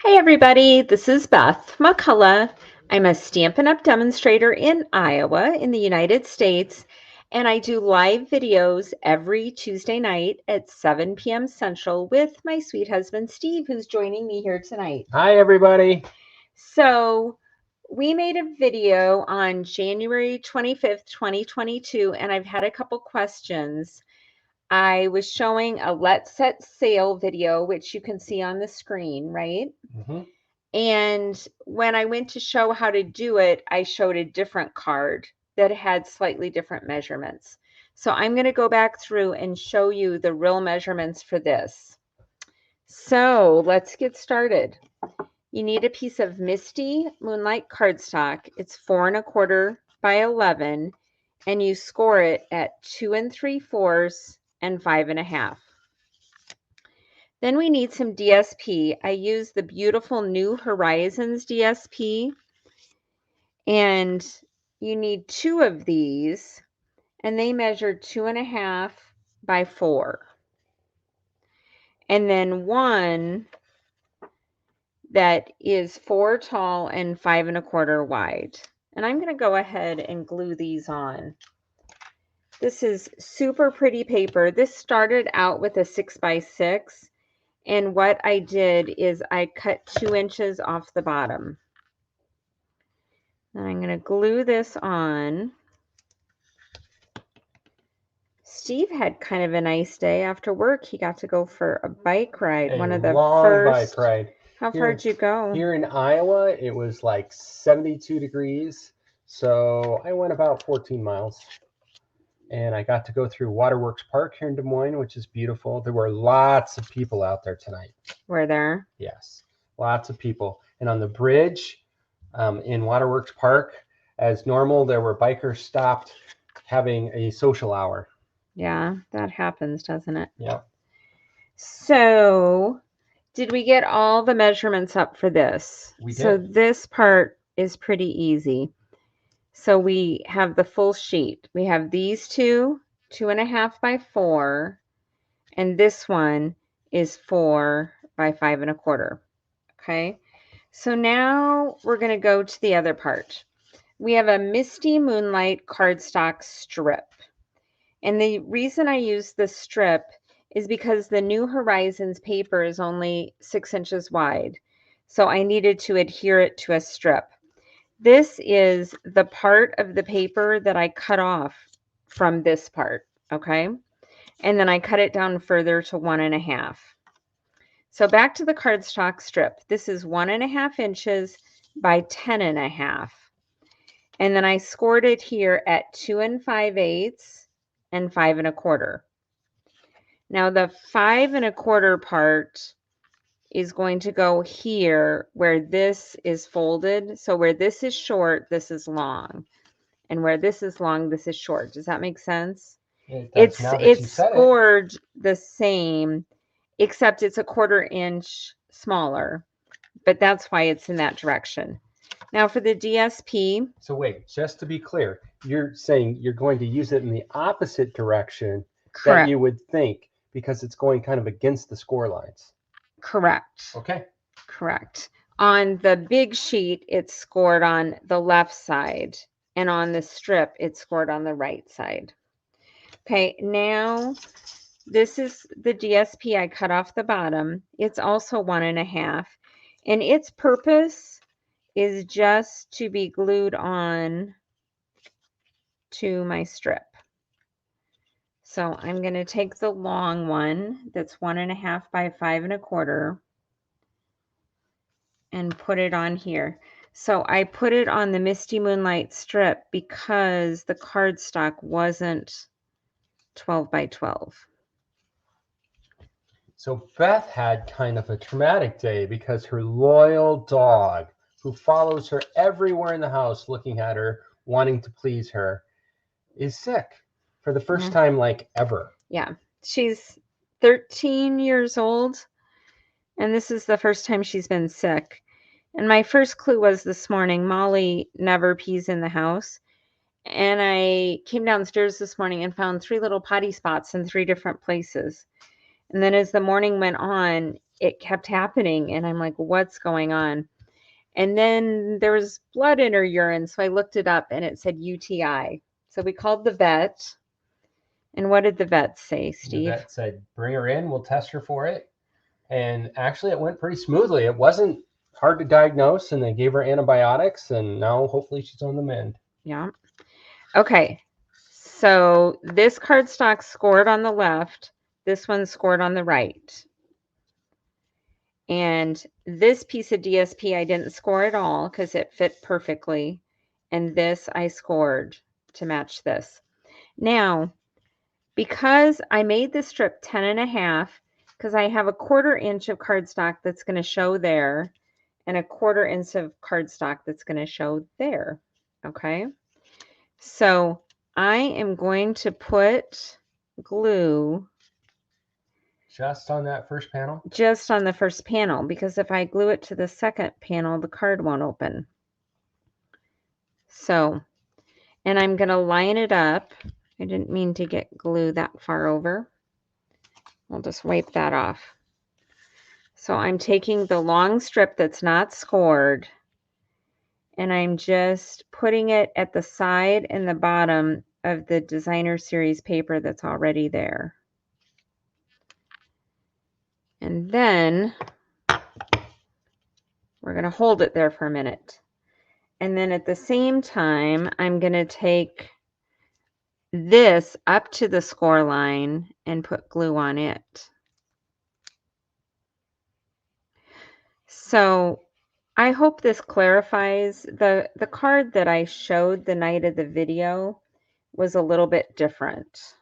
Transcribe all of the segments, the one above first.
Hey everybody, this is Beth McCullough. I'm a Stampin' Up! Demonstrator in Iowa in the United States, and I do live videos every Tuesday night at 7 p.m. Central with my sweet husband Steve, who's joining me here tonight. Hi, everybody. So we made a video on January 25th, 2022, and I've had a couple questions. I was showing a Let's Set Sail video, which you can see on the screen, right? Mm-hmm. And when I went to show how to do it, I showed a different card that had slightly different measurements. So I'm going to go back through and show you the real measurements for this. So let's get started. You need a piece of Misty Moonlight cardstock. It's 4 1/4 by 11, and you score it at 2 3/4 and 5 1/2. Then we need some DSP. I use the beautiful new Horizons DSP, and you need 2 of these, and they measure 2 1/2 by 4. And then one that is 4 tall and 5 1/4 wide. And I'm going to go ahead and glue these on. This is super pretty paper. This started out with a 6 by 6. And what I did is I cut 2 inches off the bottom. And I'm going to glue this on. Steve had kind of a nice day after work. He got to go for a bike ride. One of the long first. bike ride. How far did you go? Here in Iowa, it was like 72 degrees. So I went about 14 miles. And I got to go through Waterworks Park here in Des Moines, which is beautiful. There were lots of people out there tonight. Were there? Yes, lots of people. And on the bridge in Waterworks Park, as normal, there were bikers stopped having a social hour. Yeah, that happens, doesn't it? Yep. So, did we get all the measurements up for this? We did. So this part is pretty easy. So we have the full sheet. We have these two, 2 1/2 by 4, and this one is 4 by 5 1/4. Okay, so now we're going to go to the other part. We have a Misty Moonlight cardstock strip. And the reason I use the strip is because the New Horizons paper is only 6 inches wide. So I needed to adhere it to a strip. This is the part of the paper that I cut off from this part, okay? And then I cut it down further to 1 1/2. So back to the cardstock strip. This is 1 1/2 inches by 10 1/2. And then I scored it here at 2 5/8 and 5 1/4. Now the 5 1/4 part is going to go here where this is folded. So where this is short, this is long. And where this is long, this is short. Does that make sense? It's scored the same, except it's a 1/4 inch smaller. But that's why it's in that direction. Now for the DSP. So wait, just to be clear, you're saying you're going to use it in the opposite direction that you would think, because it's going kind of against the score lines. Correct. Okay. Correct. On the big sheet, it's scored on the left side, and on the strip, it's scored on the right side. Okay, now this is the DSP I cut off the bottom. It's also 1 1/2, and its purpose is just to be glued on to my strip. So I'm going to take the long one that's 1 1/2 by 5 1/4 and put it on here. So I put it on the Misty Moonlight strip because the cardstock wasn't 12 by 12. So Beth had kind of a traumatic day because her loyal dog, who follows her everywhere in the house looking at her, wanting to please her, is sick for the first time like ever. Yeah. She's 13 years old, and this is the first time she's been sick. And my first clue was this morning, Molly never pees in the house. And I came downstairs this morning and found 3 little potty spots in 3 different places. And then as the morning went on, it kept happening. And I'm like, what's going on? And then there was blood in her urine. So I looked it up and it said UTI. So we called the vet. And what did the vet say, Steve? The vet said, bring her in, we'll test her for it. And actually, it went pretty smoothly. It wasn't hard to diagnose, and they gave her antibiotics, and now hopefully she's on the mend. Yeah. Okay. So this cardstock scored on the left. This one scored on the right. And this piece of DSP I didn't score at all because it fit perfectly. And this I scored to match this. Now, because I made this strip 10.5, because I have a 1/4 inch of cardstock that's going to show there and a 1/4 inch of cardstock that's going to show there. Okay. So I am going to put glue Just on that first panel? just on the first panel, because if I glue it to the second panel, the card won't open. So, and I'm going to line it up. I didn't mean to get glue that far over. We'll just wipe that off. So I'm taking the long strip that's not scored, and I'm just putting it at the side and the bottom of the designer series paper that's already there. And then we're going to hold it there for a minute. And then at the same time, I'm going to take this up to the score line and put glue on it. So I hope this clarifies. The card that I showed the night of the video was a little bit different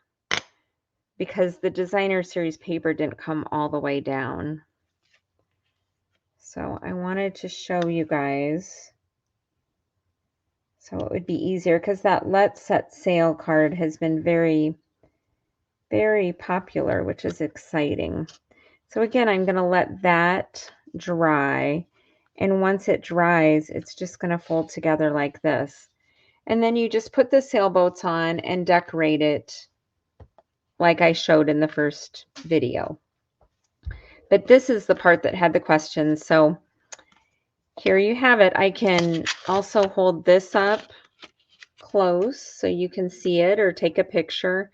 because the designer series paper didn't come all the way down. So I wanted to show you guys so it would be easier, because that Let's Set Sail card has been very, very popular, which is exciting. So again, I'm going to let that dry. And once it dries, it's just going to fold together like this. And then you just put the sailboats on and decorate it like I showed in the first video. But this is the part that had the questions. So here you have it. I can also hold this up close so you can see it or take a picture.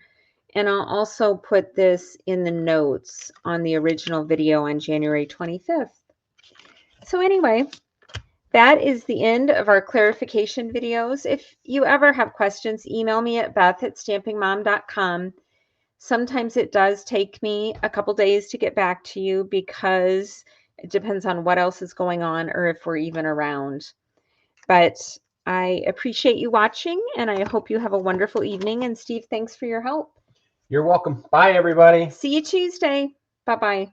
And I'll also put this in the notes on the original video on January 25th. So anyway, that is the end of our clarification videos. If you ever have questions, email me at beth@stampingmom.com. Sometimes it does take me a couple days to get back to you because it depends on what else is going on or if we're even around. But I appreciate you watching, and I hope you have a wonderful evening. And Steve, thanks for your help. You're welcome. Bye, everybody. See you Tuesday. Bye-bye.